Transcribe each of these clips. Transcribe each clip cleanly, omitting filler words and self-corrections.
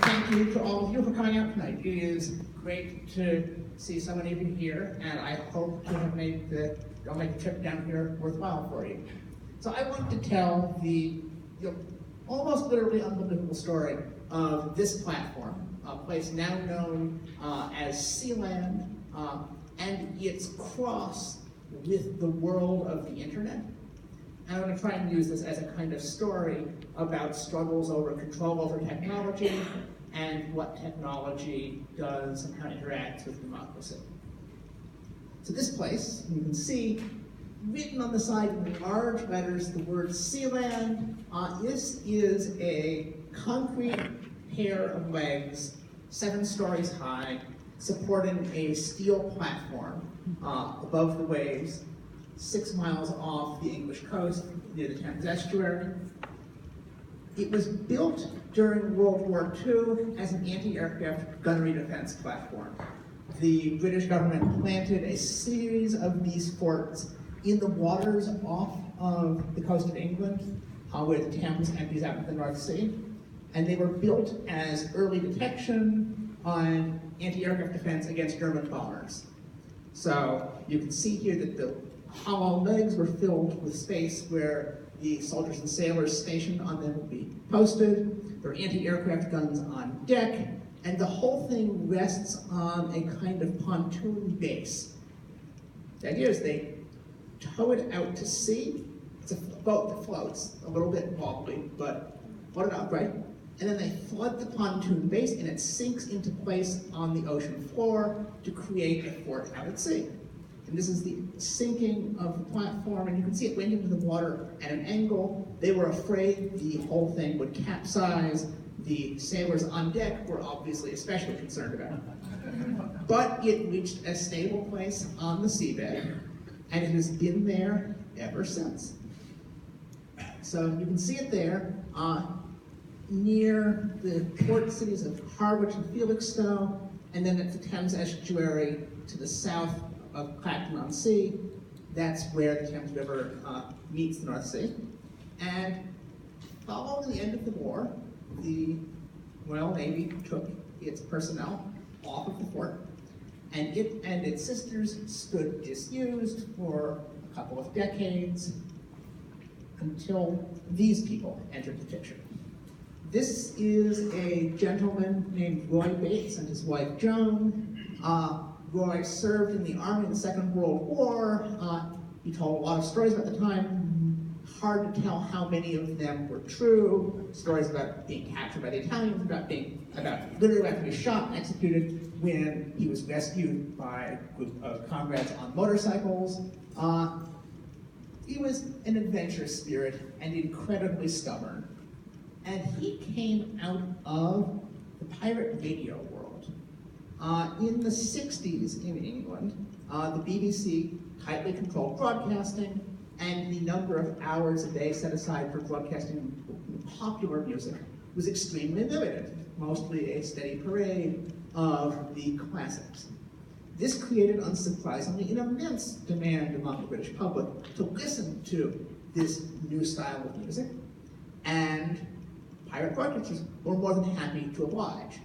Thank you to all of you for coming out tonight. It is great to see so many of you here, and I hope to have made the trip down here worthwhile for you. So I want to tell the almost literally unbelievable story of this platform, a place now known as Sealand, and its cross with the world of the internet. And I'm going to try and use this as a kind of story about struggles over control over technology and what technology does and how it interacts with democracy. So this place, you can see, written on the side in large letters, the word Sealand. This is a concrete pair of legs, 7 stories high, supporting a steel platform above the waves, 6 miles off the English coast near the Thames estuary. It was built during World War II as an anti-aircraft gunnery defense platform. The British government planted a series of these forts in the waters off of the coast of England, where the Thames empties out into the North Sea. And they were built as early detection on anti-aircraft defense against German bombers. So you can see here that the hollow legs were filled with space where the soldiers and sailors stationed on them would be posted. There are anti-aircraft guns on deck, and the whole thing rests on a kind of pontoon base. The idea is they tow it out to sea. It's a boat that floats, a little bit wobbly, but floated upright. And then they flood the pontoon base, and it sinks into place on the ocean floor to create a fort out at sea. And this is the sinking of the platform, and you can see it went into the water at an angle. They were afraid the whole thing would capsize. The sailors on deck were obviously especially concerned about it. But it reached a stable place on the seabed, and it has been there ever since. So you can see it there near the port cities of Harwich and Felixstowe, and then at the Thames estuary to the south of Clacton-on-Sea. That's where the Thames River meets the North Sea. And following the end of the war, the Royal Navy took its personnel off of the fort, and it and its sisters stood disused for a couple of decades until these people entered the picture. This is a gentleman named Roy Bates and his wife Joan. Roy served in the Army in the Second World War. He told a lot of stories about the time. Hard to tell how many of them were true. Stories about being captured by the Italians, about literally having to be shot and executed when he was rescued by a group of comrades on motorcycles. He was an adventurous spirit and incredibly stubborn. And he came out of the pirate radio world. In the 60s in England, the BBC tightly controlled broadcasting, and the number of hours a day set aside for broadcasting popular music was extremely limited, mostly a steady parade of the classics. This created, unsurprisingly, an immense demand among the British public to listen to this new style of music, and pirate broadcasters were more than happy to oblige.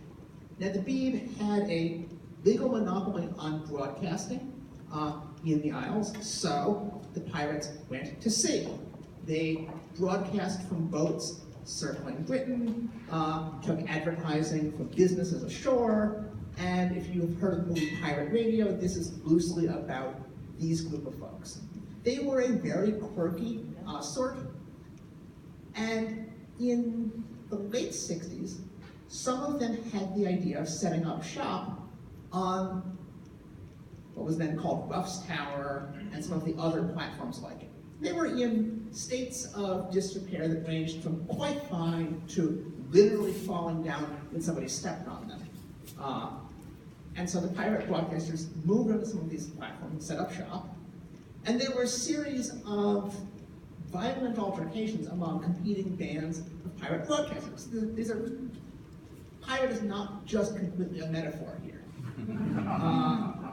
Now, the Beeb had a legal monopoly on broadcasting in the Isles, so the pirates went to sea. They broadcast from boats circling Britain, took advertising from businesses ashore, and if you've heard of the movie Pirate Radio, this is loosely about these group of folks. They were a very quirky sort, and in the late 60s, some of them had the idea of setting up shop on what was then called Ruff's Tower and some of the other platforms like it. They were in states of disrepair that ranged from quite fine to literally falling down when somebody stepped on them. And so the pirate broadcasters moved onto some of these platforms and set up shop. And there were a series of violent altercations among competing bands of pirate broadcasters. Pirate is not just completely a metaphor here.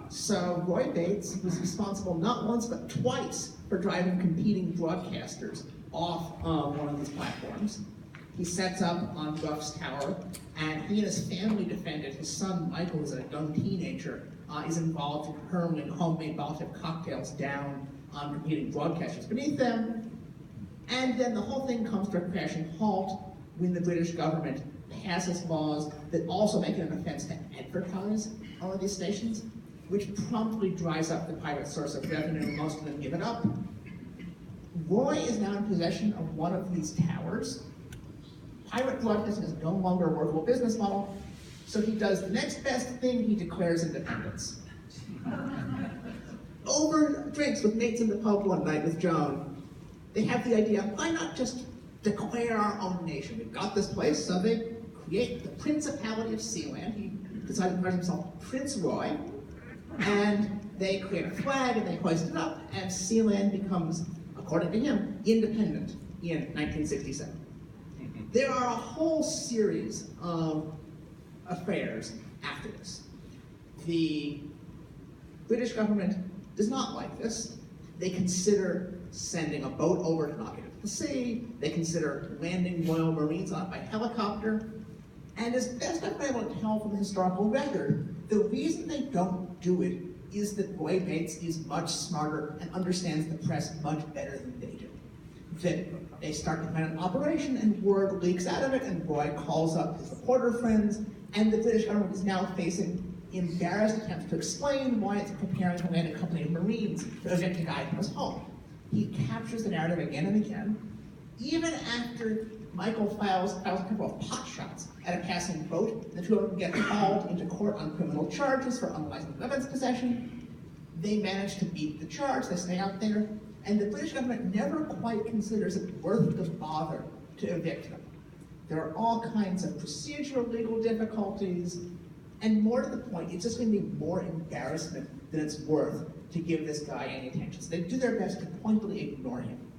So Roy Bates was responsible not once but twice for driving competing broadcasters off one of these platforms. He sets up on Ruff's tower, and he and his family defend it. His son, Michael, is a young teenager, is involved in hurling homemade Molotov cocktails down on competing broadcasters beneath them. And then the whole thing comes to a crashing halt when the British government passes laws that also make it an offense to advertise all of these stations, which promptly dries up the pirate source of revenue. Most of them give it up. Roy is now in possession of one of these towers. Pirate broadcasting is no longer a workable business model, so he does the next best thing: he declares independence. Over drinks with mates in the pub one night with Joan, they have the idea, why not just declare our own nation? We've got this place, so they create the Principality of Sealand. He decided to call himself Prince Roy, and they create a flag and they hoist it up, and Sealand becomes, according to him, independent in 1967. There are a whole series of affairs after this. The British government does not like this. They consider sending a boat over to knock it into the sea. They consider landing Royal Marines on it by helicopter. And as best I've been able to tell from the historical record, the reason they don't do it is that Roy Bates is much smarter and understands the press much better than they do. That they start to plan an operation and word leaks out of it, and Roy calls up his reporter friends, and the British government is now facing embarrassed attempts to explain why it's preparing to land a company of Marines to evict a guy from his home. He captures the narrative again and again, even after Michael files a couple of pot shots at a passing boat, and the two of them get hauled into court on criminal charges for unlicensed weapons possession. They manage to beat the charge, they stay out there, and the British government never quite considers it worth the bother to evict them. There are all kinds of procedural legal difficulties, and more to the point, it's just going to be more embarrassment than it's worth to give this guy any attention. So they do their best to pointedly ignore him.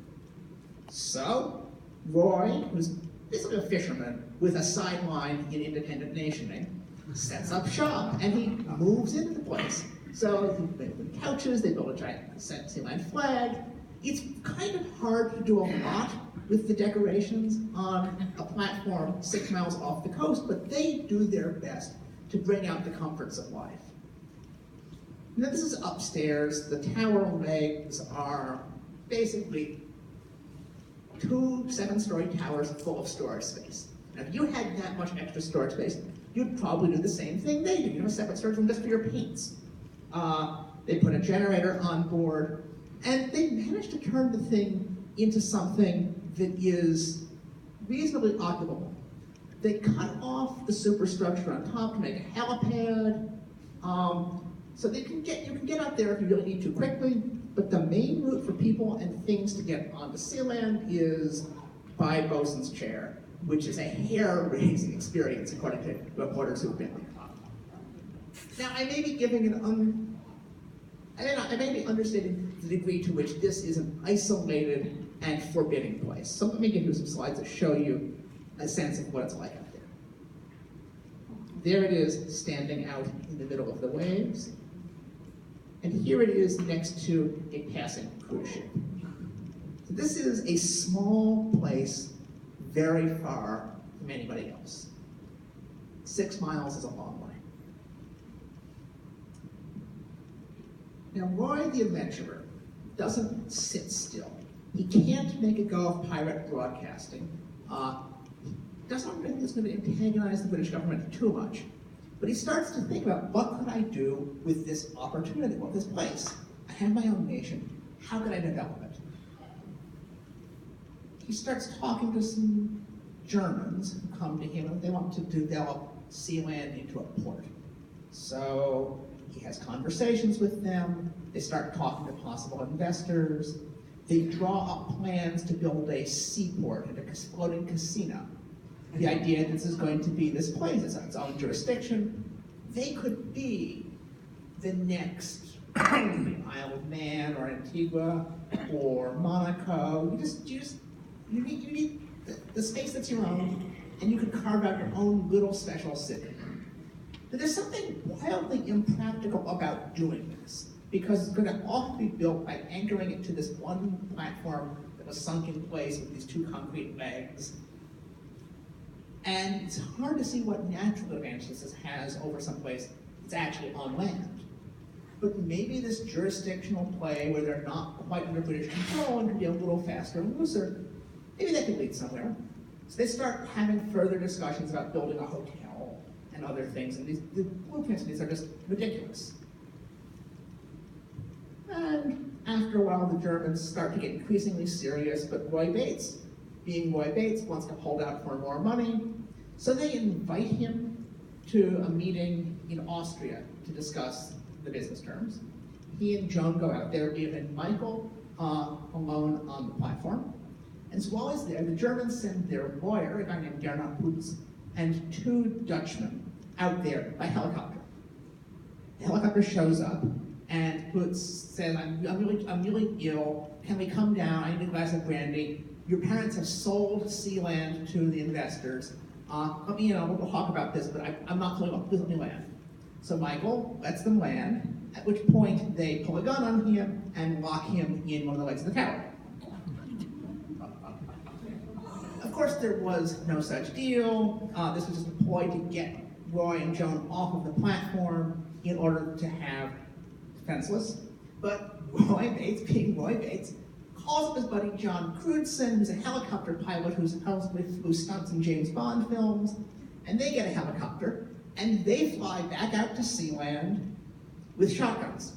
So, Roy, who's basically a fisherman with a sideline in independent nationing, sets up shop, and he moves into the place. So they build couches, they build a giant Sealand flag. It's kind of hard to do a lot with the decorations on a platform 6 miles off the coast, but they do their best to bring out the comforts of life. Now this is upstairs. The tower legs are basically 2 7-story towers full of storage space. Now if you had that much extra storage space, you'd probably do the same thing they do. You have a separate storage room just for your paints. They put a generator on board, and they managed to turn the thing into something that is reasonably occupable. They cut off the superstructure on top to make a helipad, so you can get out there if you really need to quickly, but the main route for people and things to get onto Sealand is by Bosun's Chair, which is a hair-raising experience according to reporters who've been there. Now, I may be giving I may be understating the degree to which this is an isolated and forbidding place. So let me give you some slides that show you a sense of what it's like out there. There it is, standing out in the middle of the waves. And here it is next to a passing cruise ship. So this is a small place, very far from anybody else. 6 miles is a long way. Now, Roy the adventurer doesn't sit still. He can't make a go of pirate broadcasting. Doesn't think this is going to antagonize the British government too much. But he starts to think about, what could I do with this opportunity, with this place? I have my own nation. How could I develop it? He starts talking to some Germans who come to him and they want to develop Sealand into a port. So he has conversations with them. They start talking to possible investors. They draw up plans to build a seaport and a exploding casino. The idea that this is going to be this place, it's its own jurisdiction. They could be the next Isle of Man or Antigua or Monaco. You need the space that's your own, and you can carve out your own little special city. But there's something wildly impractical about doing this, because it's going to all be built by anchoring it to this one platform that was sunk in place with these 2 concrete legs. And it's hard to see what natural advantage this has over someplace that's actually on land. But maybe this jurisdictional play where they're not quite under British control and can be a little faster and looser, maybe that could lead somewhere. So they start having further discussions about building a hotel and other things, and the blueprints of these are just ridiculous. And after a while, the Germans start to get increasingly serious, but Roy Bates, being Roy Bates, wants to hold out for more money, so they invite him to a meeting in Austria to discuss the business terms. He and Joan go out there, leaving Michael alone on the platform. And so while he's there, the Germans send their lawyer, a guy named Gernot Putz, and 2 Dutchmen out there by helicopter. The helicopter shows up, and Putz says, I'm really ill. Can we come down? I need a glass of brandy. Your parents have sold Sealand to the investors. We'll talk about this, but I'm not telling you, please let me land. So Michael lets them land, at which point they pull a gun on him and lock him in one of the legs of the tower. Of course, there was no such deal. This was just a ploy to get Roy and Joan off of the platform in order to have defenseless. But Roy Bates, being Roy Bates, calls up his buddy John Crewdson, who's a helicopter pilot who stunts in James Bond films, and they get a helicopter, and they fly back out to Sealand with shotguns.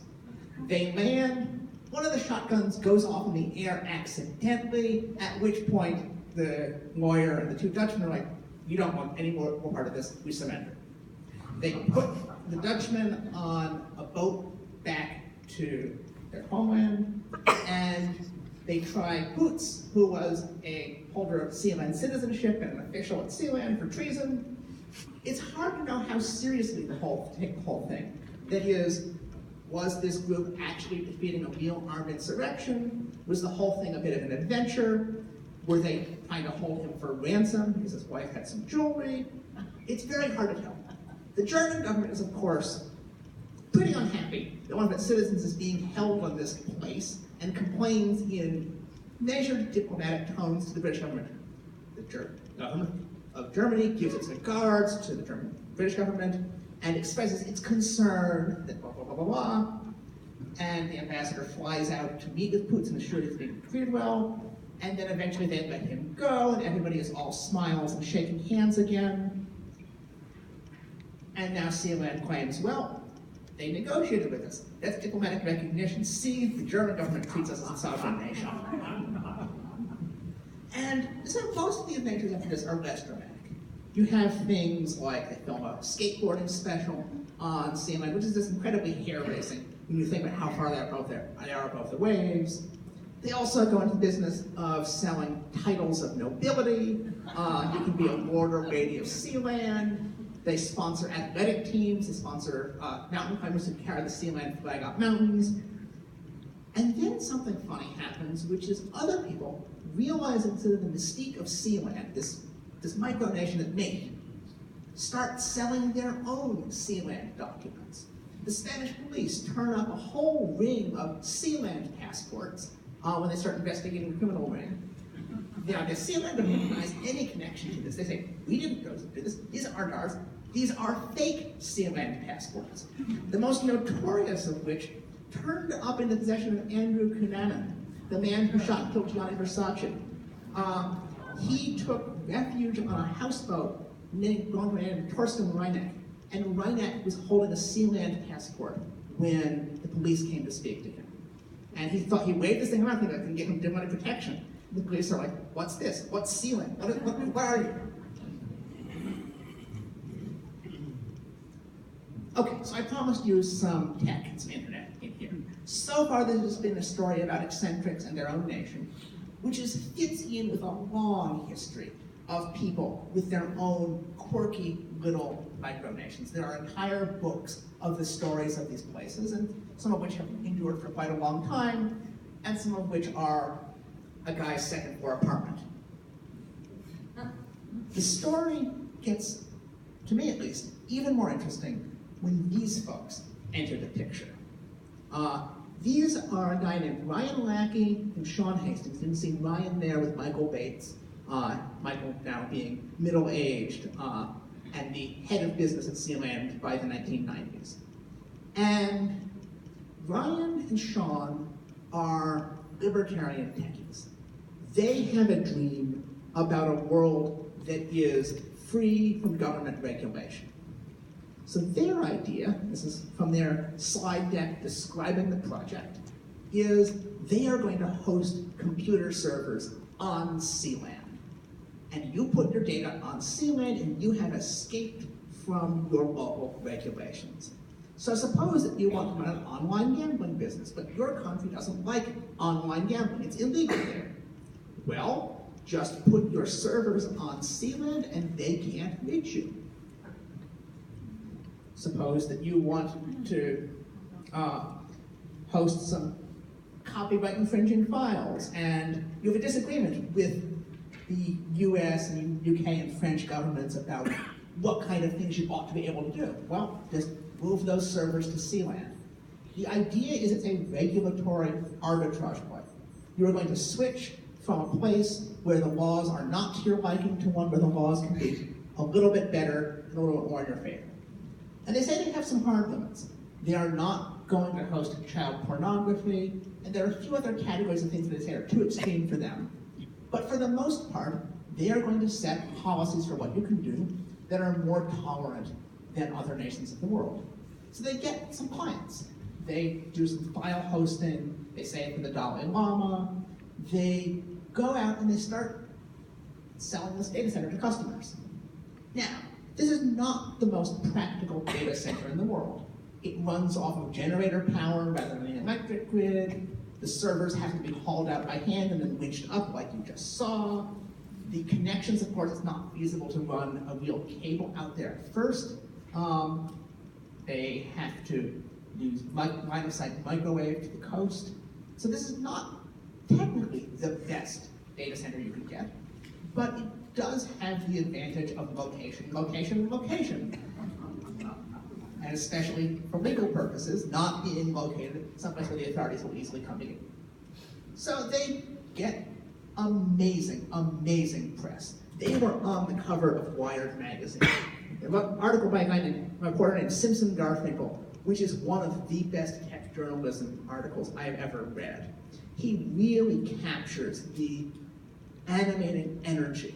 They land, one of the shotguns goes off in the air accidentally, at which point the lawyer and the 2 Dutchmen are like, you don't want any more part of this, we surrender. They put the Dutchmen on a boat back to their homeland, and they try Putz, who was a holder of Sealand citizenship and an official at Sealand, for treason. It's hard to know how seriously take the whole thing. That is, was this group actually defeating a real armed insurrection? Was the whole thing a bit of an adventure? Were they trying to hold him for ransom because his wife had some jewelry? It's very hard to tell. The German government is, of course, pretty unhappy that one of its citizens is being held on this place and complains in measured diplomatic tones to the British government. The government of Germany gives its regards to the British government and expresses its concern that blah, blah, blah, blah, blah. And the ambassador flies out to meet with Putz and assure he's being treated well. And then eventually they let him go, and everybody is all smiles and shaking hands again. And now Sealand claims, well, they negotiated with us. That's diplomatic recognition. See, the German government treats us as a sovereign nation. And so most of the adventures after this are less dramatic. You have things like they film a skateboarding special on Sealand, which is just incredibly hair-raising when you think about how far they are above the waves. They also go into the business of selling titles of nobility. You can be a lord or lady of Sealand. They sponsor athletic teams. They sponsor mountain climbers who carry the Sealand flag up mountains. And then something funny happens, which is other people realizing sort of the mystique of Sealand, this micronation that made, start selling their own Sealand documents. The Spanish police turn up a whole ring of Sealand passports when they start investigating the criminal ring. Now, the Sealand don't recognize any connection to this. They say, we didn't go do this. These aren't ours. These are fake Sealand passports. The most notorious of which turned up in the possession of Andrew Cunanan, the man who shot and killed Gianni Versace. He took refuge on a houseboat named Torsten Reineck, and Reineck was holding a Sealand passport when the police came to speak to him. And he thought he waved this thing around thinking I can get him diplomatic protection. The police are like, what's this? What's Sealand? What are you? Okay, so I promised you some tech and some internet in here. So far, this has been a story about eccentrics and their own nation, which fits in with a long history of people with their own quirky little micronations. There are entire books of the stories of these places, and some of which have endured for quite a long time, and some of which are a guy's second floor apartment. The story gets, to me at least, even more interesting when these folks enter the picture. These are a guy named Ryan Lackey and Sean Hastings. You can see Ryan there with Michael Bates. Michael now being middle-aged and the head of business at Sealand by the 1990s. And Ryan and Sean are libertarian techies. They have a dream about a world that is free from government regulation. So their idea, this is from their slide deck describing the project, is they are going to host computer servers on Sealand. And you put your data on Sealand and you have escaped from your local regulations. So suppose that you want to run an online gambling business, but your country doesn't like online gambling, it's illegal there. Well, just put your servers on Sealand and they can't reach you. Suppose that you want to host some copyright infringing files and you have a disagreement with the US and UK and French governments about what kind of things you ought to be able to do. Well, just move those servers to Sealand. The idea is it's a regulatory arbitrage play. You're going to switch from a place where the laws are not to your liking to one where the laws can be a little bit better and a little bit more in your favor. And they say they have some hard limits. They are not going to host child pornography, and there are a few other categories of things that they say are too extreme for them. But for the most part, they are going to set policies for what you can do that are more tolerant than other nations of the world. So they get some clients. They do some file hosting, they say it for the Dalai Lama, they go out and they start selling this data center to customers. Now, this is not the most practical data center in the world. It runs off of generator power rather than an electric grid. The servers have to be hauled out by hand and then winched up like you just saw. The connections, of course, it's not feasible to run a real cable out there at first. They have to use line of sight microwave to the coast. So this is not technically the best data center you can get, but it does have the advantage of location, location, location. And especially for legal purposes, not being located someplace where the authorities will easily come to you. So they get amazing, amazing press. They were on the cover of Wired magazine. An article by a reporter named Simpson Garfinkel, which is one of the best tech journalism articles I've ever read. He really captures the animating energy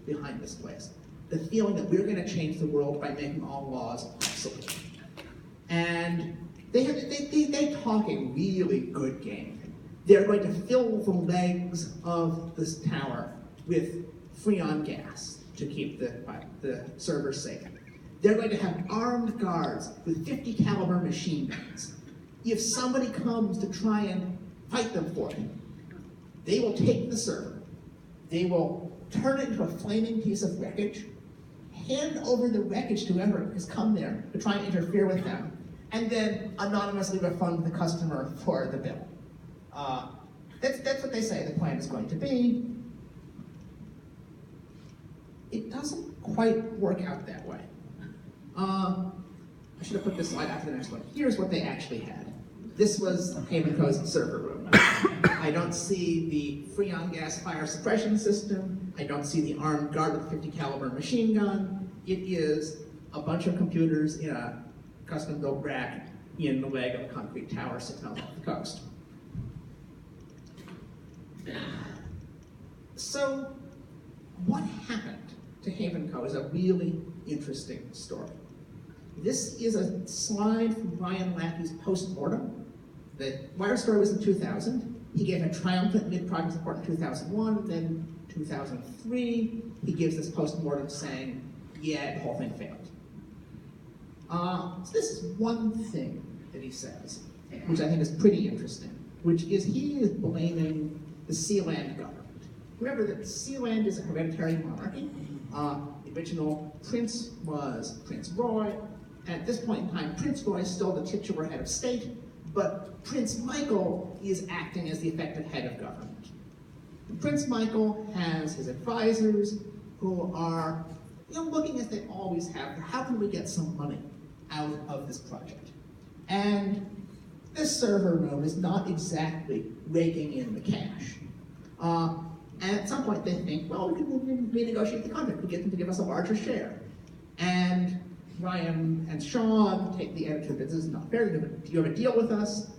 behind this place. The feeling that we're going to change the world by making all laws obsolete. And they talk a really good game. They're going to fill the legs of this tower with Freon gas to keep the servers safe. They're going to have armed guards with 50 caliber machine guns. If somebody comes to try and fight them for it, they will take the server, they will turn it into a flaming piece of wreckage, hand over the wreckage to whoever has come there to try and interfere with them, and then anonymously refund the customer for the bill. That's what they say the plan is going to be. It doesn't quite work out that way. I should have put this slide after the next one. Here's what they actually had. This was Havenco's server room. I don't see the Freon gas fire suppression system. I don't see the armed guard with a 50 caliber machine gun. It is a bunch of computers in a custom built rack in the leg of a concrete tower 6 miles off the coast. So what happened to Havenco is a really interesting story. This is a slide from Brian Lackey's post-mortem. The Wire story was in 2000. He gave a triumphant mid-project report in 2001, then 2003, he gives this post-mortem saying, yeah, the whole thing failed. So this is one thing that he says, which I think is pretty interesting, which is he is blaming the Sealand government. Remember that Sealand is a hereditary monarchy. The original prince was Prince Roy. At this point in time, Prince Roy is still the titular head of state, but Prince Michael is acting as the effective head of government. And Prince Michael has his advisors who are looking as they always have, how can we get some money out of this project? And this server room is not exactly raking in the cash. And at some point they think, well, we can renegotiate the contract, we get them to give us a larger share. And Ryan and Sean take the attitude that this is not fair, you have a deal with us.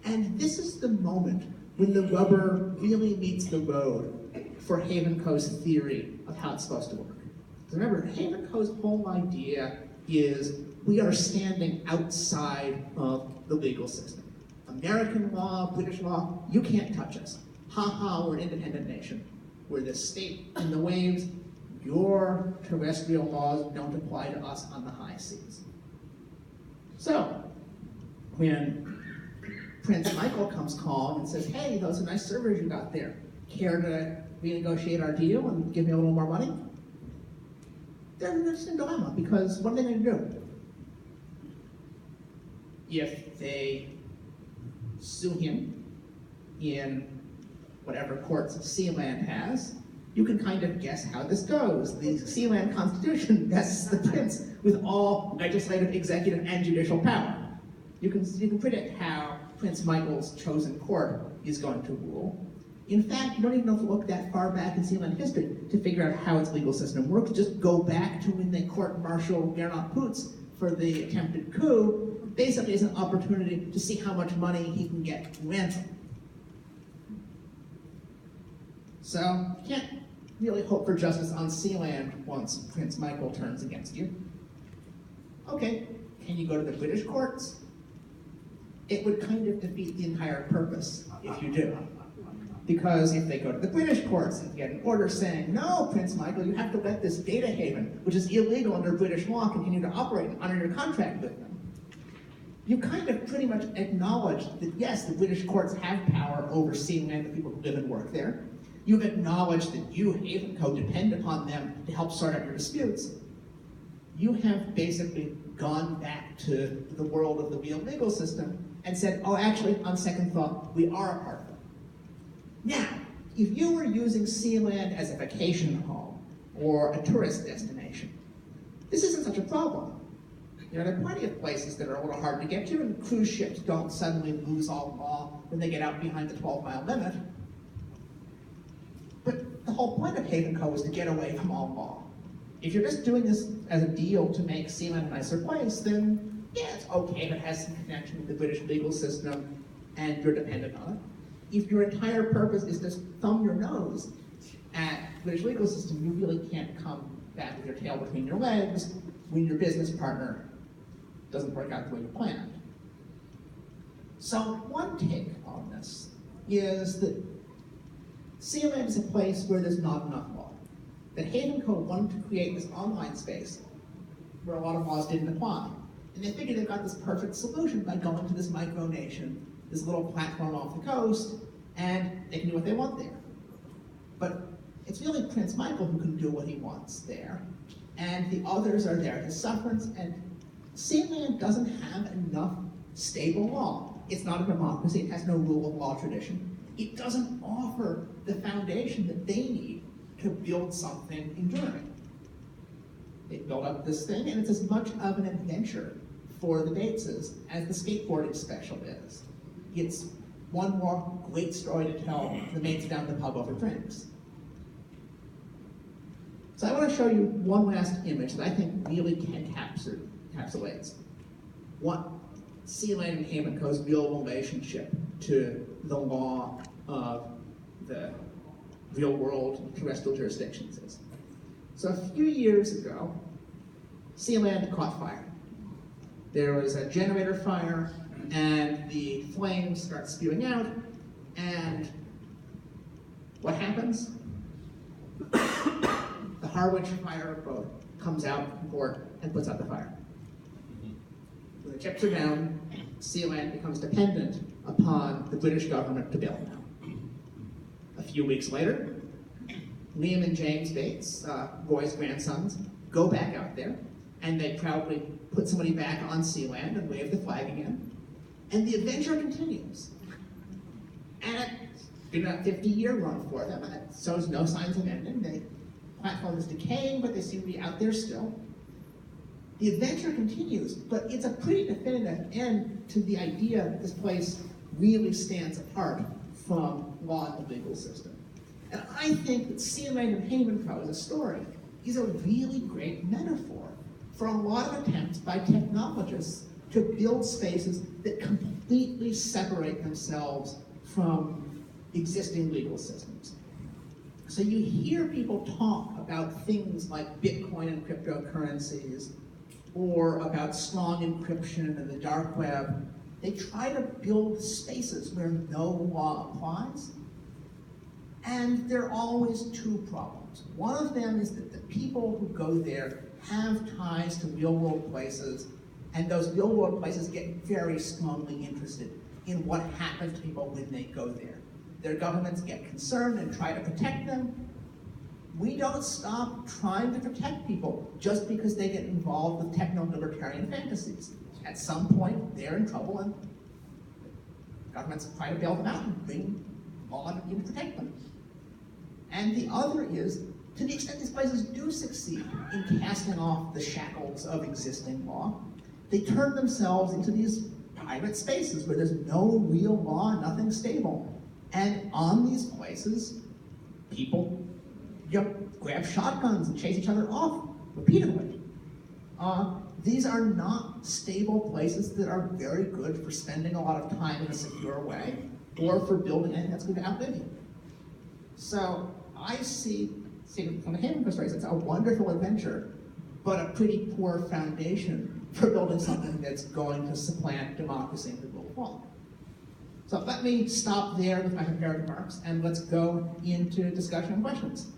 And this is the moment when the rubber really meets the road for Haven Co.'s theory of how it's supposed to work. Because remember, Haven Co.'s whole idea is we are standing outside of the legal system. American law, British law, you can't touch us. Ha ha, we're an independent nation. We're the state in the waves. Your terrestrial laws don't apply to us on the high seas. So, when Prince Michael comes calling and says, hey, those are nice servers you got there. Care to renegotiate our deal and give me a little more money? They're in a dilemma, because what are they going to do? If they sue him in whatever courts Sealand has, you can kind of guess how this goes. The Sealand Constitution vests the prince with all legislative, executive, and judicial power. You can predict how Prince Michael's chosen court is going to rule. In fact, you don't even have to look that far back in Sealand history to figure out how its legal system works. Just go back to when they court-martialed Gernot Poots for the attempted coup. Basically, it's an opportunity to see how much money he can get ransom. So, you can't really hope for justice on Sealand once Prince Michael turns against you. Okay, can you go to the British courts? It would kind of defeat the entire purpose if you do. Because if they go to the British courts and get an order saying, no, Prince Michael, you have to let this data haven, which is illegal under British law, continue to operate under your contract with them. You kind of pretty much acknowledge that, yes, the British courts have power over Sealand, the people who live and work there. You've acknowledged that you, Haven Co., depend upon them to help sort out your disputes. You have basically gone back to the world of the real legal system and said, oh, actually, on second thought, we are a part of it. Now, if you were using Sealand as a vacation home or a tourist destination, this isn't such a problem. You know, there are plenty of places that are a little hard to get to, and cruise ships don't suddenly lose all law when they get out behind the 12-mile limit. But the whole point of Haven Co. is to get away from all law. If you're just doing this as a deal to make Sealand a nicer place, then yeah, it's okay if it has some connection with the British legal system and you're dependent on it. If your entire purpose is to thumb your nose at the British legal system, you really can't come back with your tail between your legs when your business partner doesn't work out the way you planned. So one take on this is that Sealand is a place where there's not enough law. That Haven Co. wanted to create this online space where a lot of laws didn't apply. And they figured they've got this perfect solution by going to this micronation, this little platform off the coast, and they can do what they want there. But it's really Prince Michael who can do what he wants there, and the others are there to sufferance, and Sealand doesn't have enough stable law. It's not a democracy, it has no rule of law tradition. It doesn't offer the foundation that they need to build something enduring. They build up this thing, and it's as much of an adventure for the Bateses as the skateboarding special is. It's one more great story to tell the mates down at the pub over drinks. So I want to show you one last image that I think really encapsulates what Sealand and Haven Co.'s real relationship to the law of the real world terrestrial jurisdictions is. So a few years ago, Sealand caught fire. There was a generator fire, and the flames start spewing out, and what happens? The Harwich fire boat comes out from port and puts out the fire. When the chips are down, Sealand becomes dependent upon the British government to bail them out. A few weeks later, Liam and James Bates, Roy's grandsons, go back out there, and they proudly put somebody back on Sealand and wave the flag again. And the adventure continues. And it's been a 50-year run for them, and it shows no signs of ending. The platform is decaying, but they seem to be out there still. The adventure continues, but it's a pretty definitive end to the idea that this place really stands apart from law and the legal system. And I think that Sealand and Hayman Co's story is a really great metaphor for a lot of attempts by technologists to build spaces that completely separate themselves from existing legal systems. So you hear people talk about things like Bitcoin and cryptocurrencies, or about strong encryption and the dark web. They try to build spaces where no law applies. And there are always two problems. One of them is that the people who go there have ties to real-world places, and those real-world places get very strongly interested in what happens to people when they go there. Their governments get concerned and try to protect them. We don't stop trying to protect people just because they get involved with techno-libertarian fantasies. At some point, they're in trouble, and governments try to bail them out and bring law in to protect them. And the other is, to the extent these places do succeed in casting off the shackles of existing law, they turn themselves into these private spaces where there's no real law, nothing stable. And on these places, people grab shotguns and chase each other off repeatedly. These are not stable places that are very good for spending a lot of time in a secure way, or for building anything that's going to outlive you. So I see from the Hayman stories, it's a wonderful adventure, but a pretty poor foundation for building something that's going to supplant democracy and the rule of law. So let me stop there with my prepared remarks, and let's go into discussion and questions.